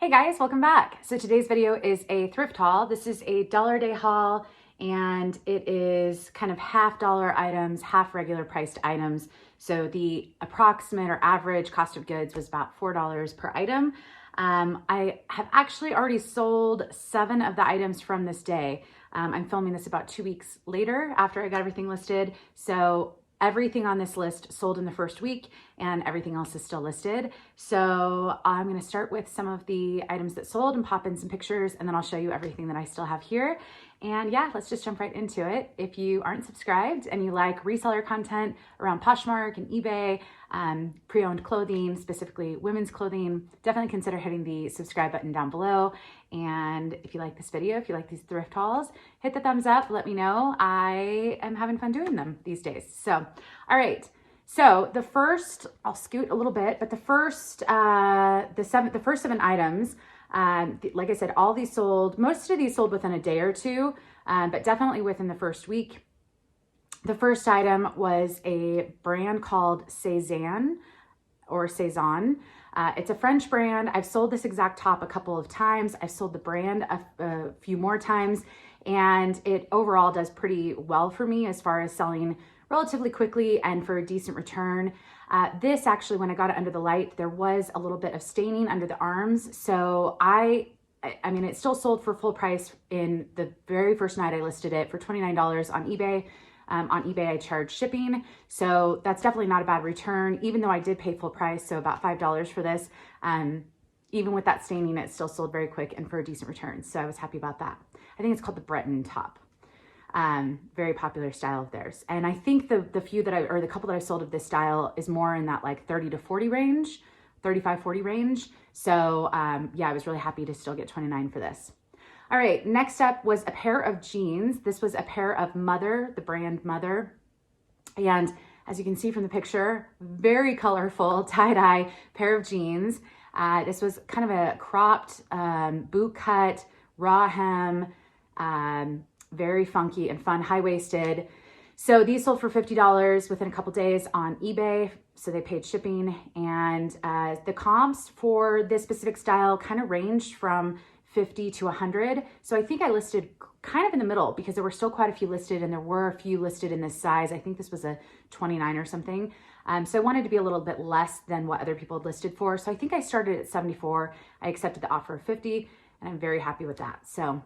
Hey guys, welcome back. So today's video is a thrift haul. This is a $1 a day haul and it is kind of half dollar items, half regular priced items. So the approximate or average cost of goods was about $4 per item. I have actually already sold 7 of the items from this day. I'm filming this about 2 weeks later after I got everything listed. So everything on this list sold in the first week and everything else is still listed. So I'm gonna start with some of the items that sold and pop in some pictures, and then I'll show you everything that I still have here. And yeah, let's just jump right into it. If you aren't subscribed and you like reseller content around Poshmark and eBay, pre-owned clothing, specifically women's clothing, definitely consider hitting the subscribe button down below. And if you like this video, if you like these thrift hauls, hit the thumbs up, let me know. I am having fun doing them these days. So, all right. So the first, I'll scoot a little bit, but the first 7 items, like I said, all these sold, most of these sold within a day or two, but definitely within the first week. The first item was a brand called Sezane or Sezane. It's a French brand. I've sold this exact top a couple of times. I've sold the brand a few more times, and it overall does pretty well for me as far as selling relatively quickly and for a decent return. This actually, when I got it under the light, there was a little bit of staining under the arms. So I mean, it still sold for full price in the very first night I listed it for $29 on eBay. On eBay, I charge shipping. So that's definitely not a bad return, even though I did pay full price, so about $5 for this. Even with that staining, it still sold very quick and for a decent return. So I was happy about that. I think it's called the Breton top. Very popular style of theirs. And I think the few that the couple that I sold of this style is more in that like 30 to 40 range, 35, 40 range. So yeah, I was really happy to still get $29 for this. All right, next up was a pair of jeans. This was a pair of Mother, the brand Mother. And as you can see from the picture, very colorful tie-dye pair of jeans. This was kind of a cropped boot cut, raw hem, very funky and fun, high-waisted. So these sold for $50 within a couple days on eBay. So they paid shipping, and the comps for this specific style kind of ranged from 50 to 100. So I think I listed kind of in the middle because there were still quite a few listed, and there were a few listed in this size. I think this was a 29 or something. So I wanted to be a little bit less than what other people had listed for. So I think I started at 74. I accepted the offer of 50, and I'm very happy with that. So,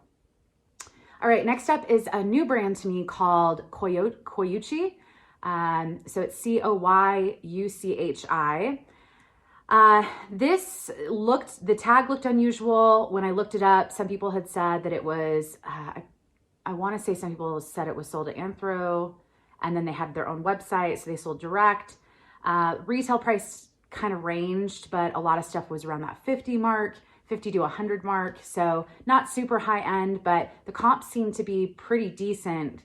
all right, next up is a new brand to me called Coyuchi. So it's Coyuchi. The tag looked unusual. When I looked it up, some people had said that it was, I want to say some people said it was sold at Anthro, and then they had their own website, so they sold direct. Retail price kind of ranged, but a lot of stuff was around that 50 mark, 50 to 100 mark. So not super high end, but the comps seemed to be pretty decent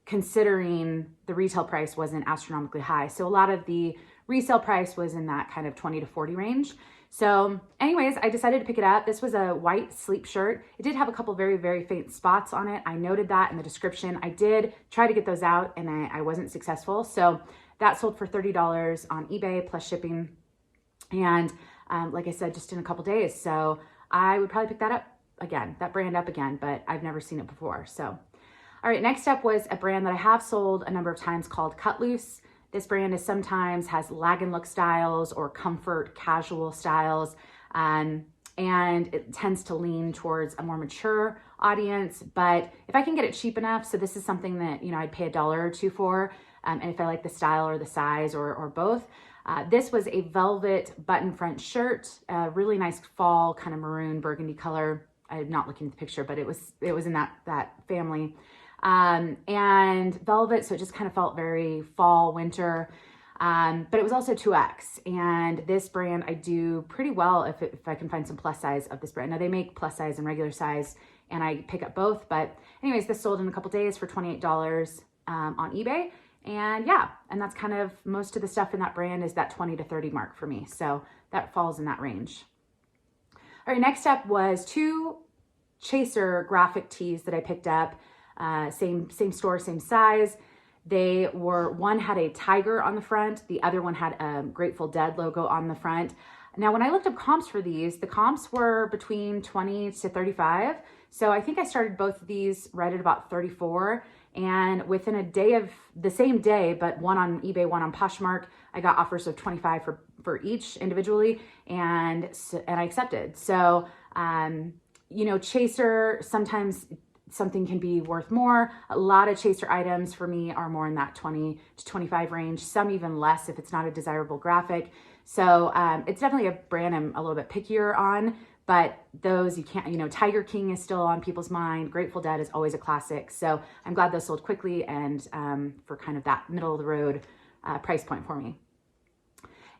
considering the retail price wasn't astronomically high. So a lot of the resale price was in that kind of 20 to 40 range. So anyways, I decided to pick it up. This was a white sleep shirt. It did have a couple very, very faint spots on it. I noted that in the description. I did try to get those out, and I wasn't successful. So that sold for $30 on eBay plus shipping. And like I said, just in a couple days. So I would probably pick that up again, that brand up again, but I've never seen it before. So, all right, next up was a brand that I have sold a number of times called Cut Loose. This brand is sometimes has lag and look styles or comfort casual styles. And it tends to lean towards a more mature audience, but if I can get it cheap enough, so this is something that, I'd pay $1 or $2 for. And if I like the style or the size or both. This was a velvet button front shirt, really nice fall kind of maroon burgundy color. I'm not looking at the picture, but it was in that family. And velvet, so it just kind of felt very fall, winter. But it was also 2X, and this brand I do pretty well if I can find some plus size of this brand. Now they make plus size and regular size, and I pick up both. But anyways, this sold in a couple days for $28 on eBay. And yeah, and that's kind of most of the stuff in that brand is that 20 to 30 mark for me. So that falls in that range. All right, next up was 2 Chaser graphic tees that I picked up. Same store, same size. They were, one had a tiger on the front, the other one had a Grateful Dead logo on the front. Now, when I looked up comps for these, the comps were between 20 to 35. So I think I started both of these right at about 34. And within a day of the same day, but one on eBay, one on Poshmark, I got offers of 25 for each individually, and I accepted. So, you know, Chaser, sometimes something can be worth more. A lot of Chaser items for me are more in that 20 to 25 range, some even less if it's not a desirable graphic. So it's definitely a brand I'm a little bit pickier on, but those you can't, you know, Tiger King is still on people's mind. Grateful Dead is always a classic. So I'm glad those sold quickly and for kind of that middle of the road price point for me.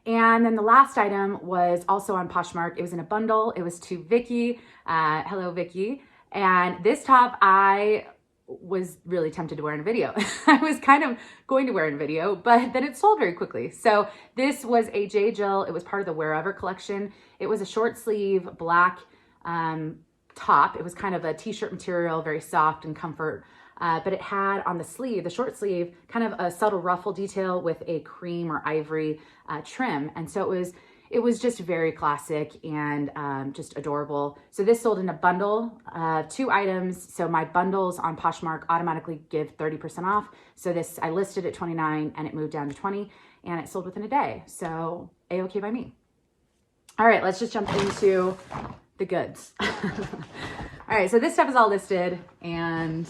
And then the last item was also on Poshmark. It was in a bundle. It was to Vicky. Hello, Vicky. And this top I was really tempted to wear in a video. I was kind of going to wear in a video, but then it sold very quickly. So this was a J. Jill. It was part of the Wherever collection. It was a short sleeve black top. It was kind of a t-shirt material, very soft and comfort. But it had on the sleeve, the short sleeve, kind of a subtle ruffle detail with a cream or ivory trim. And so it was just very classic and just adorable. So this sold in a bundle, 2 items. So my bundles on Poshmark automatically give 30% off. So this, I listed at 29 and it moved down to 20 and it sold within a day. So A-okay by me. All right, let's just jump into the goods. All right, so this stuff is all listed and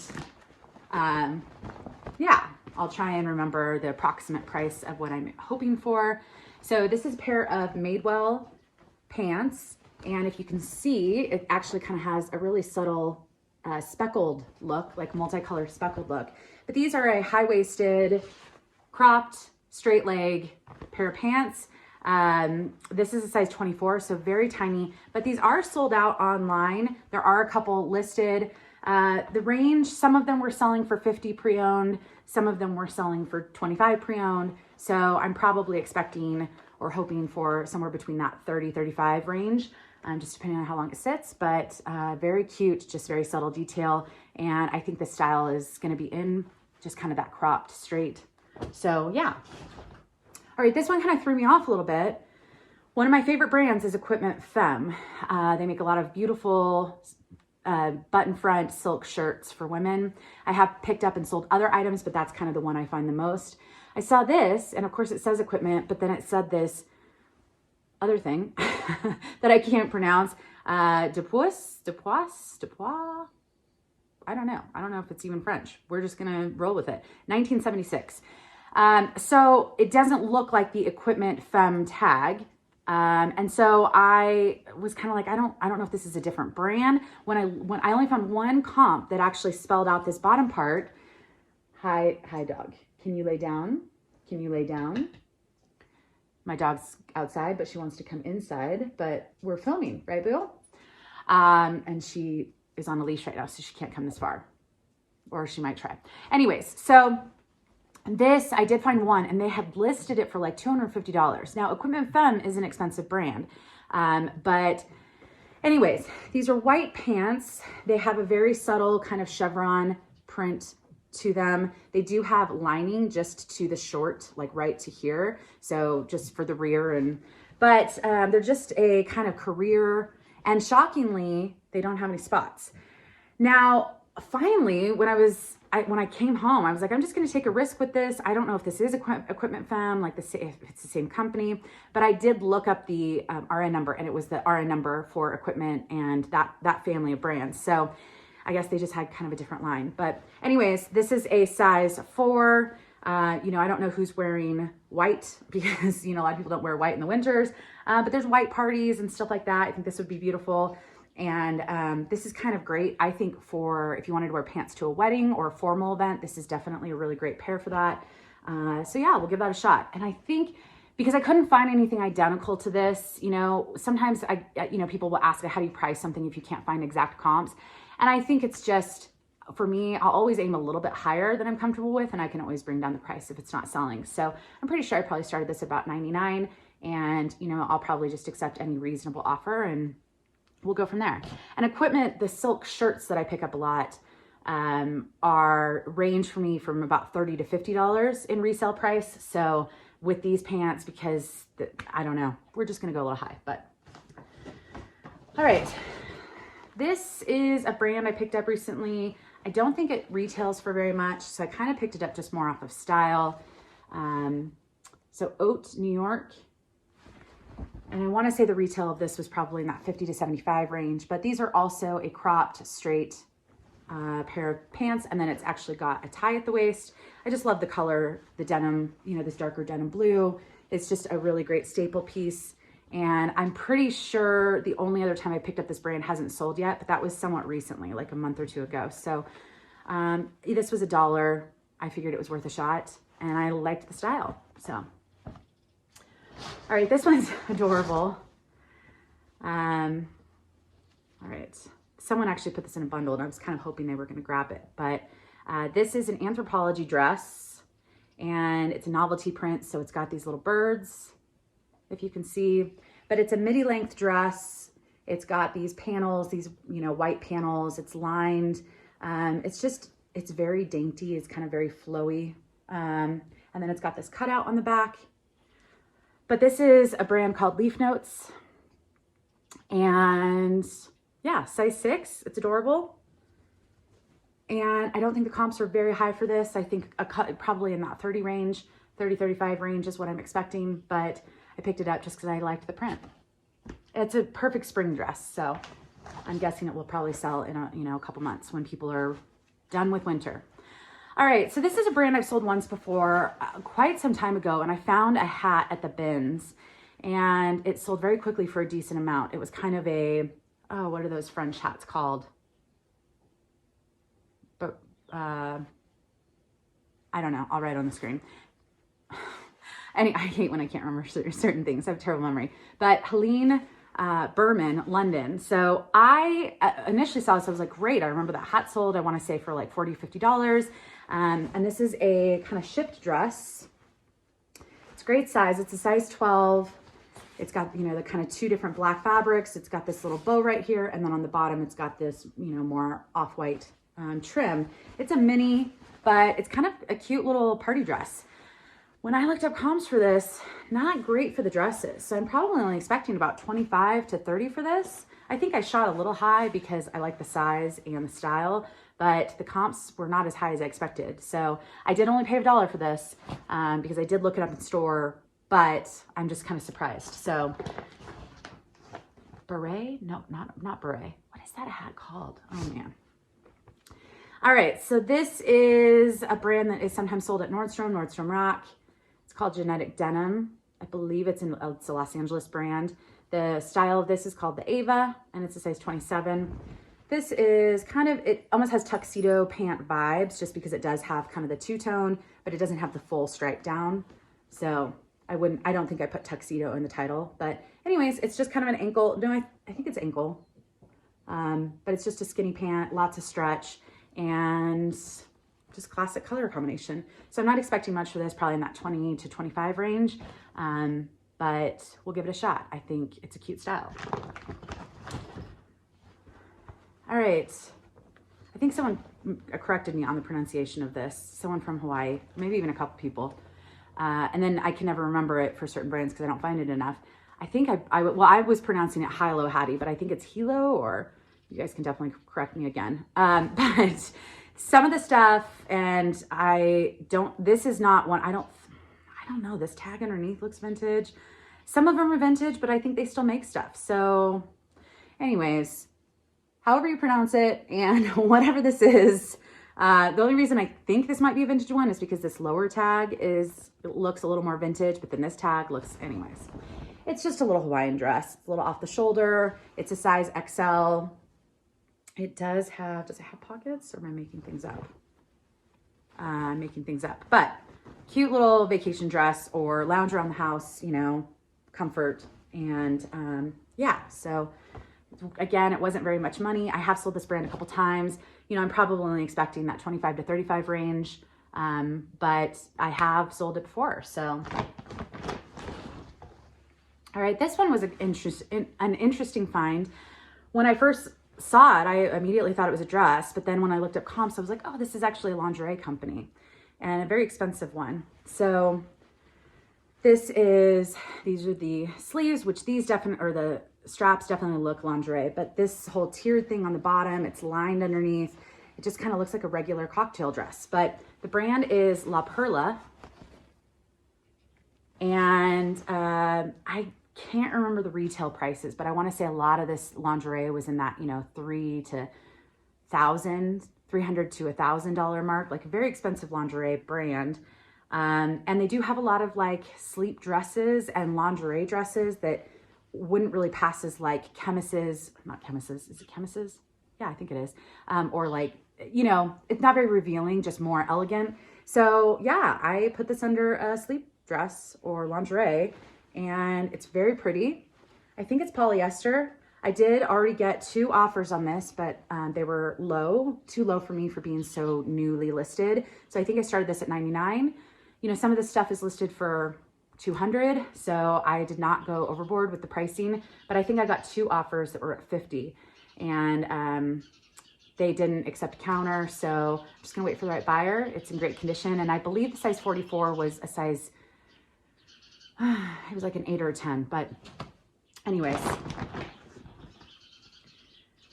yeah, I'll try and remember the approximate price of what I'm hoping for. So this is a pair of Madewell pants. And if you can see, it actually kind of has a really subtle speckled look, like multicolored speckled look. But these are a high-waisted, cropped, straight leg pair of pants. This is a size 24, so very tiny, but these are sold out online. There are a couple listed. The range, some of them were selling for 50 pre-owned, some of them were selling for 25 pre-owned. So I'm probably expecting or hoping for somewhere between that 30-35 range, just depending on how long it sits, but very cute, just very subtle detail. And I think the style is gonna be in just kind of that cropped straight. So yeah. All right, this one kind of threw me off a little bit. One of my favorite brands is Equipment Femme. They make a lot of beautiful button front silk shirts for women. I have picked up and sold other items, but that's kind of the one I find the most. I saw this, and of course it says Equipment, but then it said this other thing that I can't pronounce. Depois. I don't know. I don't know if it's even French. We're just gonna roll with it. 1976. So it doesn't look like the Equipment Femme tag. And so I was kind of like, I don't know if this is a different brand. When I only found one comp that actually spelled out this bottom part. Hi dog. Can you lay down? Can you lay down? My dog's outside, but she wants to come inside, but we're filming, right, Boo? And she is on a leash right now, so she can't come this far, or she might try. Anyways, so this, I did find one, and they had listed it for like $250. Now, Equipment Femme is an expensive brand, but anyways, these are white pants. They have a very subtle kind of chevron print to them. They do have lining just to the short, like right to here. So just for the rear, but they're just a kind of career, and shockingly, they don't have any spots. Now, finally, when I came home, I was like, I'm just going to take a risk with this. I don't know if this is Equipment Femme, like if it's the same company, but I did look up the RN number, and it was the RN number for Equipment and that family of brands. So I guess they just had kind of a different line. But anyways, this is a size 4. I don't know who's wearing white because, a lot of people don't wear white in the winters, but there's white parties and stuff like that. I think this would be beautiful. And this is kind of great, I think, for if you wanted to wear pants to a wedding or a formal event. This is definitely a really great pair for that. So yeah, we'll give that a shot. And I think because I couldn't find anything identical to this, sometimes people will ask, how do you price something if you can't find exact comps? And I think it's just, for me, I'll always aim a little bit higher than I'm comfortable with, and I can always bring down the price if it's not selling. So I'm pretty sure I probably started this at about $99, and I'll probably just accept any reasonable offer, and we'll go from there. And Equipment, the silk shirts that I pick up a lot range for me from about $30 to $50 in resale price. So with these pants because I don't know, we're just gonna go a little high, but. All right, this is a brand I picked up recently. I don't think it retails for very much, so I kind of picked it up just more off of style. So Oat, New York. And I want to say the retail of this was probably in that 50 to 75 range, but these are also a cropped straight pair of pants, and then it's actually got a tie at the waist. I just love the color, the denim, you know, this darker denim blue. It's just a really great staple piece. And I'm pretty sure the only other time I picked up this brand hasn't sold yet, but that was somewhat recently, like a month or two ago. So this was $1. I figured it was worth a shot, and I liked the style. So, all right, this one's adorable. All right, someone actually put this in a bundle, and I was kind of hoping they were going to grab it. But this is an Anthropologie dress, and it's a novelty print, so it's got these little birds, if you can see, but it's a midi length dress. It's got these panels, these, you know, white panels. It's lined. It's very dainty. It's kind of very flowy. And then it's got this cutout on the back. But this is a brand called Leaf Notes. And yeah, size 6. It's adorable. And I don't think the comps are very high for this. I think probably in that 30 range, 30, 35 range is what I'm expecting. But I picked it up just because I liked the print. It's a perfect spring dress, so I'm guessing it will probably sell in a couple months when people are done with winter. All right, so this is a brand I've sold once before, quite some time ago, and I found a hat at the bins, and it sold very quickly for a decent amount. It was kind of a, oh, what are those French hats called? But I don't know. I'll write on the screen. I hate when I can't remember certain things. I have terrible memory. But Helene Berman, London. So I initially saw this. I was like, great. I remember that hat sold, I want to say for like $40, $50. And this is a kind of shipped dress. It's great size. It's a size 12. It's got, you know, the kind of 2 different black fabrics. It's got this little bow right here. And then on the bottom, it's got this, you know, more off-white trim. It's a mini, but it's kind of a cute little party dress. When I looked up comps for this, not great for the dresses. So I'm probably only expecting about 25 to 30 for this. I think I shot a little high because I like the size and the style, but the comps were not as high as I expected. So I did only pay $1 for this because I did look it up in store, but I'm just kind of surprised. So beret? No, not beret. What is that hat called? Oh man. All right, so this is a brand that is sometimes sold at Nordstrom Rack. It's called Genetic Denim. I believe it's a Los Angeles brand. The style of this is called the Ava, and it's a size 27. This is kind of, it almost has tuxedo pant vibes just because it does have kind of the two-tone, but it doesn't have the full stripe down. So I don't think I put tuxedo in the title, but anyways, it's just kind of an ankle. No, I think it's ankle, but it's just a skinny pant, lots of stretch, and just classic color combination. So I'm not expecting much for this, probably in that 20 to 25 range, but we'll give it a shot. I think it's a cute style. All right, I think someone corrected me on the pronunciation of this, someone from Hawaii, maybe even a couple people. And then I can never remember it for certain brands because I don't find it enough. I think I was pronouncing it Hilo Hattie, but I think it's Hilo, or you guys can definitely correct me again. But some of the stuff, and this is not one, I don't know, this tag underneath looks vintage. Some of them are vintage, but I think they still make stuff. So anyways, however you pronounce it, and whatever this is, the only reason I think this might be a vintage one is because this lower tag looks a little more vintage, but then this tag looks, anyways. It's just a little Hawaiian dress. It's a little off the shoulder. It's a size XL. It does it have pockets, or am I making things up? I'm making things up, but cute little vacation dress or lounge around the house, you know, comfort. And yeah, so again, it wasn't very much money. I have sold this brand a couple times. You know, I'm probably only expecting that 25 to 35 range, but I have sold it before, so. All right, this one was an interesting find. When I first saw it, I immediately thought it was a dress, but then when I looked up comps, I was like, oh, this is actually a lingerie company, and a very expensive one. So these are the sleeves, which these definitely, or the straps definitely look lingerie, but this whole tiered thing on the bottom, it's lined underneath. It just kind of looks like a regular cocktail dress, but the brand is La Perla. And I can't remember the retail prices, but I want to say a lot of this lingerie was in that, you know, $300 to $1,000 mark, like a very expensive lingerie brand. And they do have a lot of like sleep dresses and lingerie dresses that wouldn't really pass as like not chemises, is it chemises? Yeah, I think it is. Or like, you know, it's not very revealing, just more elegant. So yeah, I put this under a sleep dress or lingerie, and it's very pretty. I think it's polyester. I did already get 2 offers on this, but they were too low for me for being so newly listed. So I think I started this at $99. You know, some of this stuff is listed for $200, so I did not go overboard with the pricing, but I think I got 2 offers that were at $50, and they didn't accept counter, so I'm just gonna wait for the right buyer. It's in great condition, and I believe the size 44 was a size, it was like an 8 or a 10, but anyways.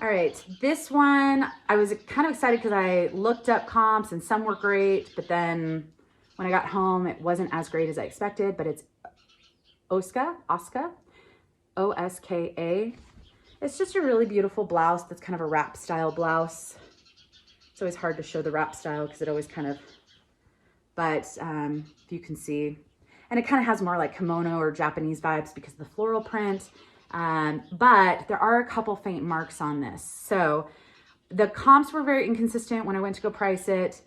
All right, this one, I was kind of excited because I looked up comps and some were great, but then when I got home, it wasn't as great as I expected, but it's Oska, O-S-K-A. It's just a really beautiful blouse that's kind of a wrap style blouse. It's always hard to show the wrap style because it always kind of, but you can see. And it kind of has more like kimono or Japanese vibes because of the floral print. But there are a couple faint marks on this. So the comps were very inconsistent when I went to go price it.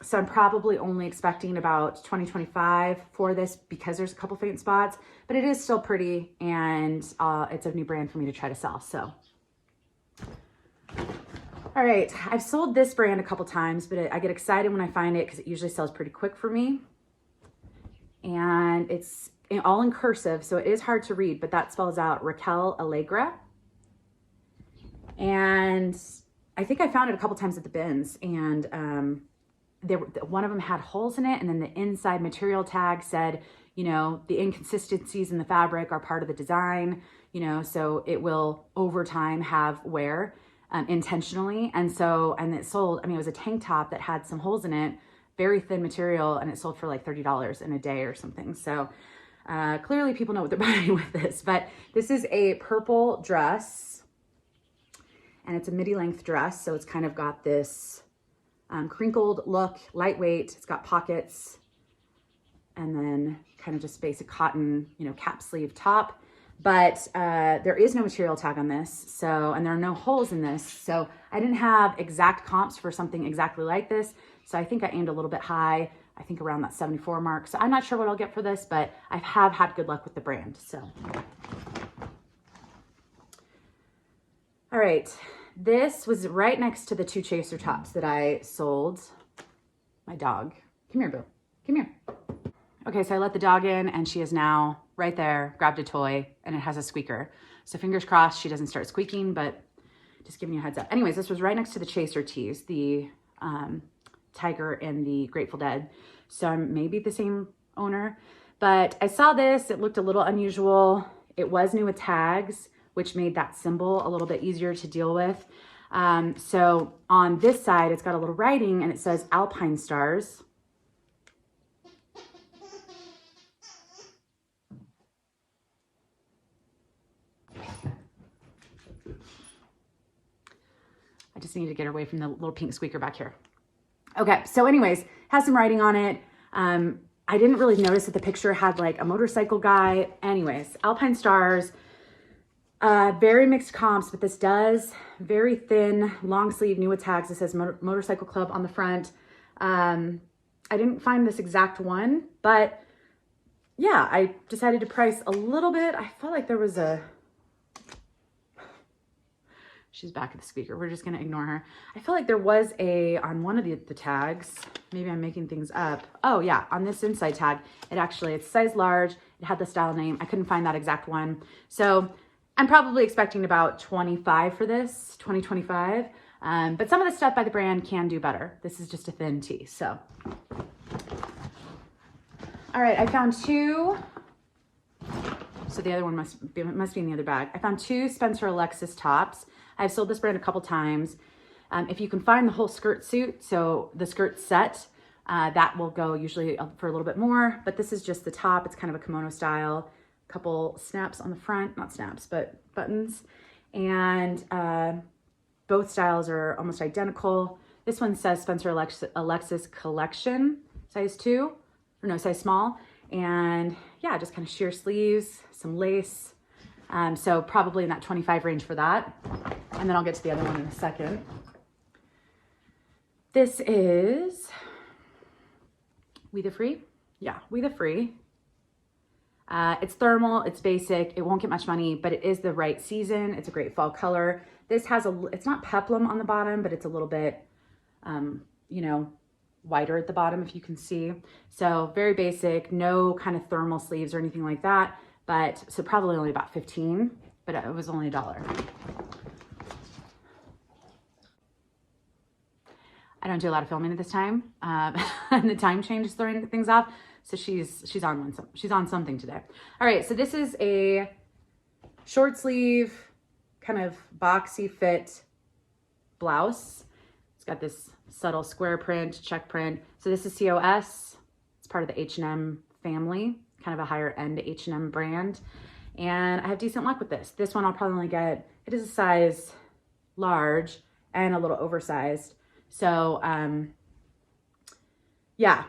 So I'm probably only expecting about 2025 for this because there's a couple faint spots, but it is still pretty, and it's a new brand for me to try to sell. So, all right, I've sold this brand a couple times, but I get excited when I find it because it usually sells pretty quick for me. And it's all in cursive, so it is hard to read, but that spells out Raquel Allegra. And I think I found it a couple times at the bins, and one of them had holes in it, and then the inside material tag said, you know, the inconsistencies in the fabric are part of the design, you know, so it will over time have wear intentionally. And it sold, I mean, it was a tank top that had some holes in it, very thin material, and it sold for like $30 in a day or something. So clearly people know what they're buying with this, but this is a purple dress, and it's a midi length dress. So it's kind of got this crinkled look, lightweight. It's got pockets, and then kind of just basic cotton, you know, cap sleeve top. But there is no material tag on this, so, and there are no holes in this. So I didn't have exact comps for something exactly like this. So I think I aimed a little bit high. I think around that 74 mark. So I'm not sure what I'll get for this, but I have had good luck with the brand. So, all right. This was right next to the 2 chaser tops that I sold. My dog. Come here, Boo. Come here. Okay, so I let the dog in, and she is now right there, grabbed a toy, and it has a squeaker. So fingers crossed she doesn't start squeaking, but just giving you a heads up. Anyways, this was right next to the chaser tees, the Tiger and the Grateful Dead. So maybe the same owner, but I saw this. It looked a little unusual. It was new with tags, which made that symbol a little bit easier to deal with. So on this side, it's got a little writing, and it says Alpine Stars. I just need to get away from the little pink squeaker back here. Okay, so anyways, has some writing on it. I didn't really notice that the picture had like a motorcycle guy. Anyways, Alpine Stars, very mixed comps, but this does very thin, long sleeve, new with tags. It says Motorcycle Club on the front. I didn't find this exact one, but yeah, I decided to price a little bit. I felt like there was she's back at the speaker. We're just gonna ignore her. I feel like there was on one of the tags, maybe I'm making things up. Oh yeah, on this inside tag, it's size large. It had the style name. I couldn't find that exact one. So I'm probably expecting about 25 for this, 2025. But some of the stuff by the brand can do better. This is just a thin tee, so. All right, I found two. So the other one must be in the other bag. I found two Spencer Alexis tops. I've sold this brand a couple times. If you can find the whole skirt suit, so the skirt set, that will go usually for a little bit more, but this is just the top. It's kind of a kimono style, couple snaps on the front, not snaps, but buttons. And both styles are almost identical. This one says Spencer Alexis Collection, size 2, or no, size small. And yeah, just kind of sheer sleeves, some lace. So probably in that 25 range for that. And then I'll get to the other one in a second. This is We the Free. Yeah, We the Free. It's thermal, it's basic, it won't get much money, but it is the right season. It's a great fall color. This has it's not peplum on the bottom, but it's a little bit, you know, wider at the bottom, if you can see. So very basic, no kind of thermal sleeves or anything like that. But so probably only about 15, but it was only $1. I don't do a lot of filming at this time, and the time change is throwing things off. So she's on something today. All right, so this is a short sleeve, kind of boxy fit blouse. It's got this subtle square print, check print. So this is COS. It's part of the H&M family, kind of a higher end H&M brand. And I have decent luck with this. This one I'll probably only get, it is a size large and a little oversized. So yeah,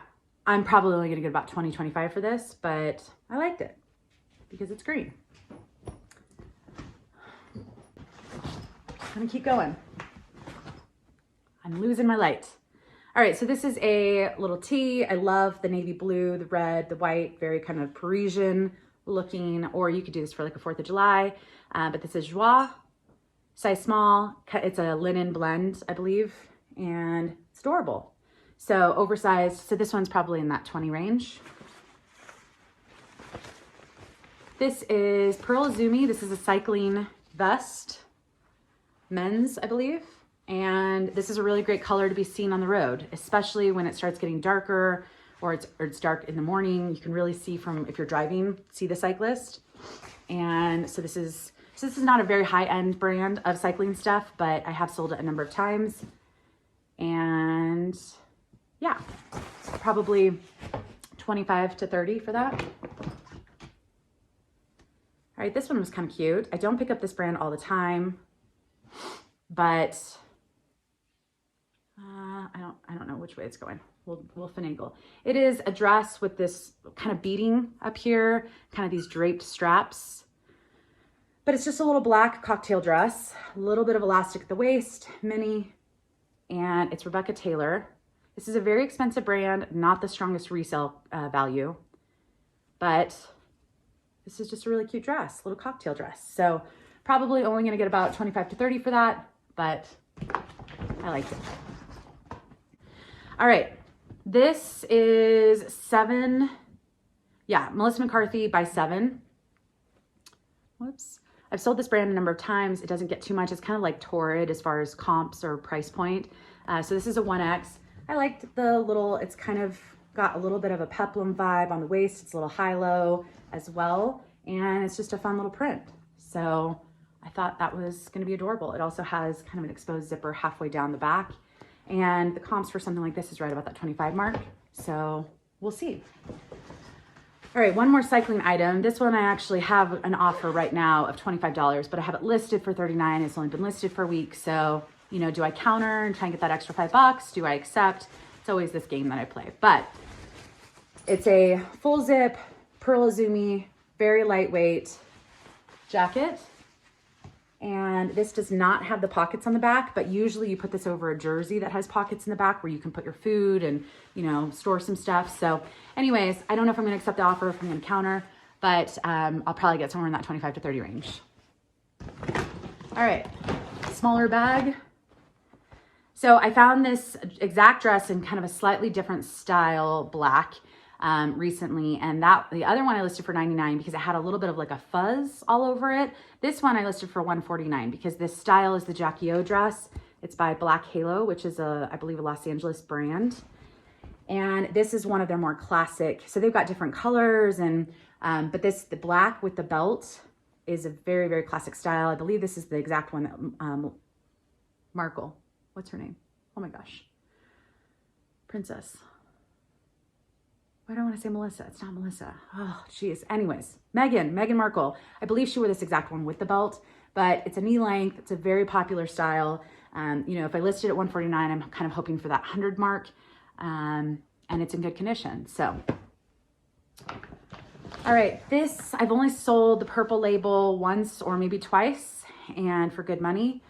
I'm probably only gonna get about 20, 25 for this, but I liked it because it's green. I'm gonna keep going. I'm losing my light. All right, so this is a little tee. I love the navy blue, the red, the white, very kind of Parisian looking, or you could do this for like a 4th of July, but this is Joie, size small. It's a linen blend, I believe, and it's adorable. So oversized, so this one's probably in that 20 range. This is Pearl Izumi. This is a cycling vest, men's, I believe. And this is a really great color to be seen on the road, especially when it starts getting darker or it's dark in the morning. You can really see from, if you're driving, see the cyclist. And so this is not a very high-end brand of cycling stuff, but I have sold it a number of times. And yeah, probably 25 to 30 for that. All right, this one was kind of cute. I don't pick up this brand all the time, but I don't know which way it's going. We'll finagle. It is a dress with this kind of beading up here, kind of these draped straps, but it's just a little black cocktail dress, a little bit of elastic at the waist, mini, and it's Rebecca Taylor. This is a very expensive brand, not the strongest resale value, but this is just a really cute dress, little cocktail dress. So probably only gonna get about 25 to 30 for that, but I liked it. All right, this is 7, yeah, Melissa McCarthy by 7. Whoops. I've sold this brand a number of times. It doesn't get too much. It's kind of like Torrid as far as comps or price point. So this is a 1X. I liked the little, it's kind of got a little bit of a peplum vibe on the waist. It's a little high-low as well. And it's just a fun little print. So I thought that was gonna be adorable. It also has kind of an exposed zipper halfway down the back. And the comps for something like this is right about that 25 mark. So we'll see. All right, one more cycling item. This one I actually have an offer right now of $25, but I have it listed for $39. It's only been listed for a week. So, you know, do I counter and try and get that extra $5? Do I accept? It's always this game that I play. But it's a full zip, Pearl Izumi, very lightweight jacket. And this does not have the pockets on the back, but usually you put this over a jersey that has pockets in the back where you can put your food and, you know, store some stuff. So anyways, I don't know if I'm gonna accept the offer, if I'm gonna counter, but I'll probably get somewhere in that 25 to 30 range. All right, smaller bag. So I found this exact dress in kind of a slightly different style, black, recently, and the other one I listed for $99 because it had a little bit of like a fuzz all over it. This one I listed for $149 because this style is the Jackie O dress. It's by Black Halo, which is I believe a Los Angeles brand. And this is one of their more classic. So they've got different colors and, but the black with the belt is a very, very classic style. I believe this is the exact one that Markle, what's her name? Oh my gosh. Princess. Why do I want to say Melissa? It's not Melissa. Oh, geez. Anyways, Meghan Markle. I believe she wore this exact one with the belt, but it's a knee length. It's a very popular style. You know, if I listed at $149, I'm kind of hoping for that 100 mark. And it's in good condition. So, all right, this, I've only sold the purple label once or maybe twice and for good money.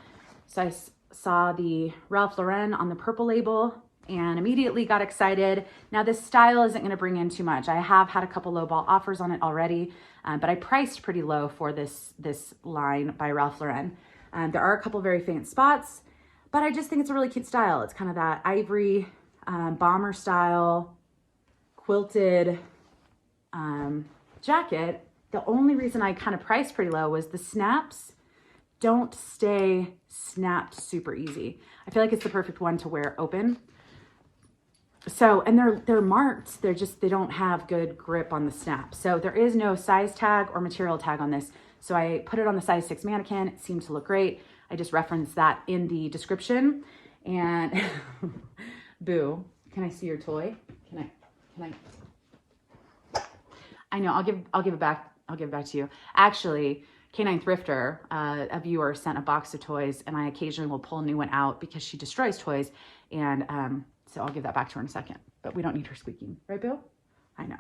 So I saw the Ralph Lauren on the purple label and immediately got excited. Now this style isn't gonna bring in too much. I have had a couple lowball offers on it already, but I priced pretty low for this line by Ralph Lauren. There are a couple very faint spots, but I just think it's a really cute style. It's kind of that ivory, bomber style, quilted jacket. The only reason I kind of priced pretty low was the snaps don't stay snapped super easy. I feel like it's the perfect one to wear open. So, and they're marked. They don't have good grip on the snap. So there is no size tag or material tag on this. So I put it on the size 6 mannequin. It seemed to look great. I just referenced that in the description. And Boo, can I see your toy? Can I know, I'll give it back. I'll give it back to you. Actually, Canine Thrifter, a viewer sent a box of toys, and I occasionally will pull a new one out because she destroys toys. And so I'll give that back to her in a second, but we don't need her squeaking. Right, Bill? I know.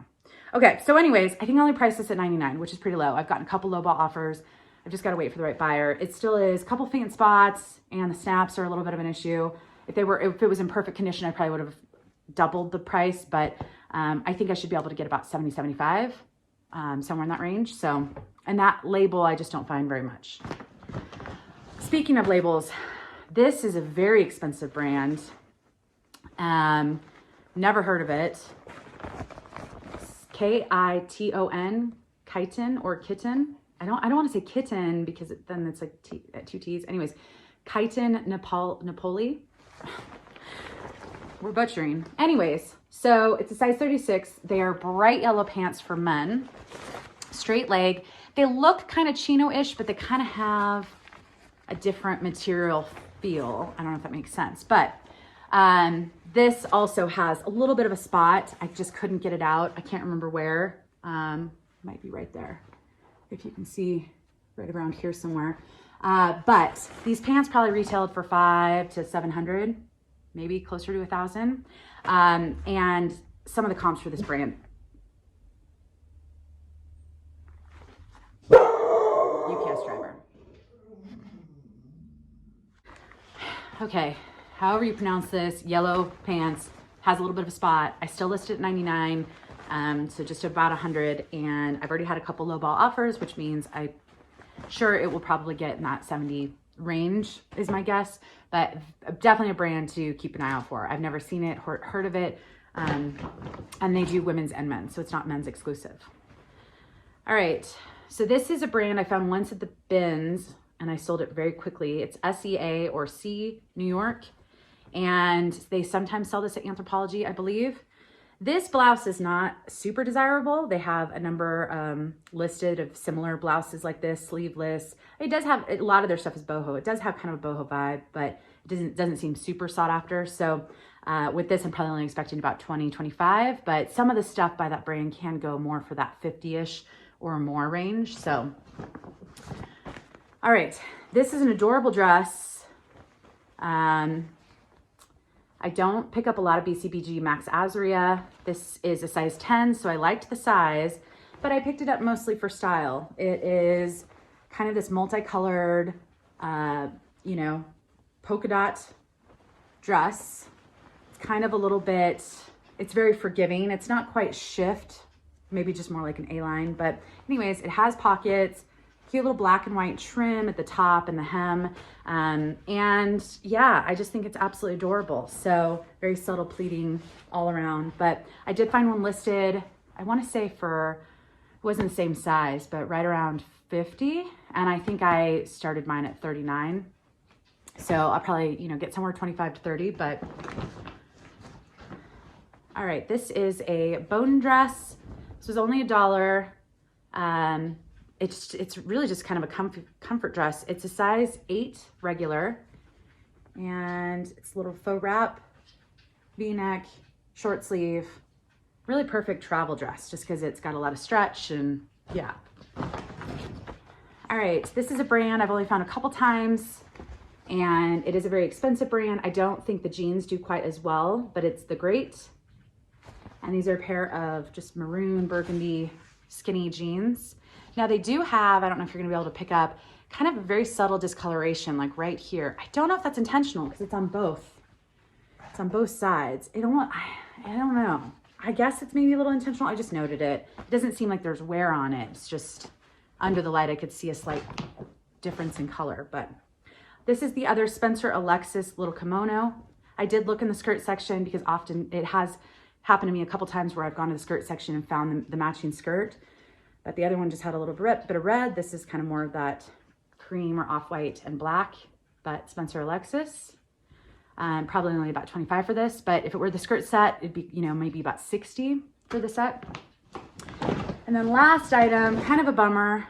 Okay, so anyways, I think I only priced this at $99, which is pretty low. I've gotten a couple lowball offers. I've just got to wait for the right buyer. It still is a couple faint spots, and the snaps are a little bit of an issue. If it was in perfect condition, I probably would have doubled the price, but I think I should be able to get about 70, 75, somewhere in that range. So, and that label, I just don't find very much. Speaking of labels, this is a very expensive brand. Never heard of it. K-I-T-O-N, Chiton or Kitten. I don't want to say kitten because then it's like two T's. Anyways, Chiton Napoli. We're butchering. Anyways, so it's a size 36. They are bright yellow pants for men. Straight leg. They look kind of chino-ish, but they kind of have a different material feel. I don't know if that makes sense, but this also has a little bit of a spot. I just couldn't get it out. I can't remember where. Might be right there. If you can see right around here somewhere. But these pants probably retailed for $500 to $700, maybe closer to $1,000. And some of the comps for this brand. UPS driver. Okay, however you pronounce this, yellow pants, has a little bit of a spot. I still list it at $99, so just about $100, and I've already had a couple lowball offers, which means I'm sure it will probably get in that 70 range is my guess, but definitely a brand to keep an eye out for. I've never seen it, heard of it, and they do women's and men's, so it's not men's exclusive. All right, so this is a brand I found once at the bins, and I sold it very quickly. It's SEA or C New York, and they sometimes sell this at Anthropologie, I believe. This blouse is not super desirable. They have a number listed of similar blouses like this, sleeveless. It does have, a lot of their stuff is boho. It does have kind of a boho vibe, but it doesn't seem super sought after. So with this, I'm probably only expecting about 20, 25, but some of the stuff by that brand can go more for that 50-ish or more range. So, all right, this is an adorable dress. I don't pick up a lot of BCBG Max Azaria. This is a size 10, so I liked the size, but I picked it up mostly for style. It is kind of this multicolored, you know, polka dot dress. It's kind of a little bit, it's very forgiving. It's not quite shift, maybe just more like an A-line, but anyways, it has pockets, cute little black and white trim at the top and the hem. And yeah, I just think it's absolutely adorable. So very subtle pleating all around, but I did find one listed, I want to say for, it wasn't the same size, but right around 50. And I think I started mine at 39. So I'll probably, you know, get somewhere 25 to 30, but All right, this is a bone dress. This was only $1. It's really just kind of a comfort dress. It's a size 8 regular, and it's a little faux wrap, V-neck, short sleeve, really perfect travel dress just because it's got a lot of stretch and yeah. All right, this is a brand I've only found a couple times, and it is a very expensive brand. I don't think the jeans do quite as well, but it's the Great. And these are a pair of just maroon burgundy skinny jeans. Now they do have, I don't know if you're gonna be able to pick up, kind of a very subtle discoloration, like right here. I don't know if that's intentional because it's on both. It's on both sides. I don't know. I guess it's maybe a little intentional. I just noted it. It doesn't seem like there's wear on it. It's just under the light, I could see a slight difference in color, but this is the other Spencer Alexis little kimono. I did look in the skirt section because often it has happened to me a couple times where I've gone to the skirt section and found the matching skirt, but the other one just had a little bit of red. This is kind of more of that cream or off-white and black, but Spencer Alexis. Probably only about 25 for this, but if it were the skirt set, it'd be, you know, maybe about 60 for the set. And then last item, kind of a bummer.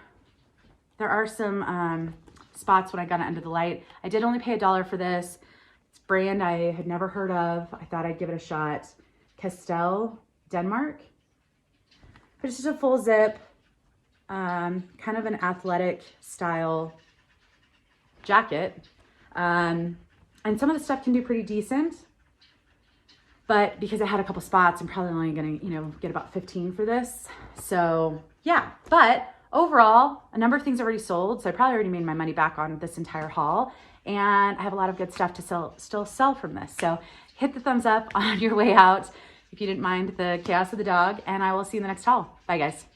There are some spots when I got it under the light. I did only pay $1 for this. It's a brand I had never heard of. I thought I'd give it a shot. Castell, Denmark. But it's just a full zip, kind of an athletic style jacket. And some of the stuff can do pretty decent, but because I had a couple spots, I'm probably only gonna, you know, get about 15 for this. So yeah, but overall, a number of things already sold. So I probably already made my money back on this entire haul, and I have a lot of good stuff to still sell from this. So hit the thumbs up on your way out if you didn't mind the chaos of the dog, and I will see you in the next haul. Bye guys.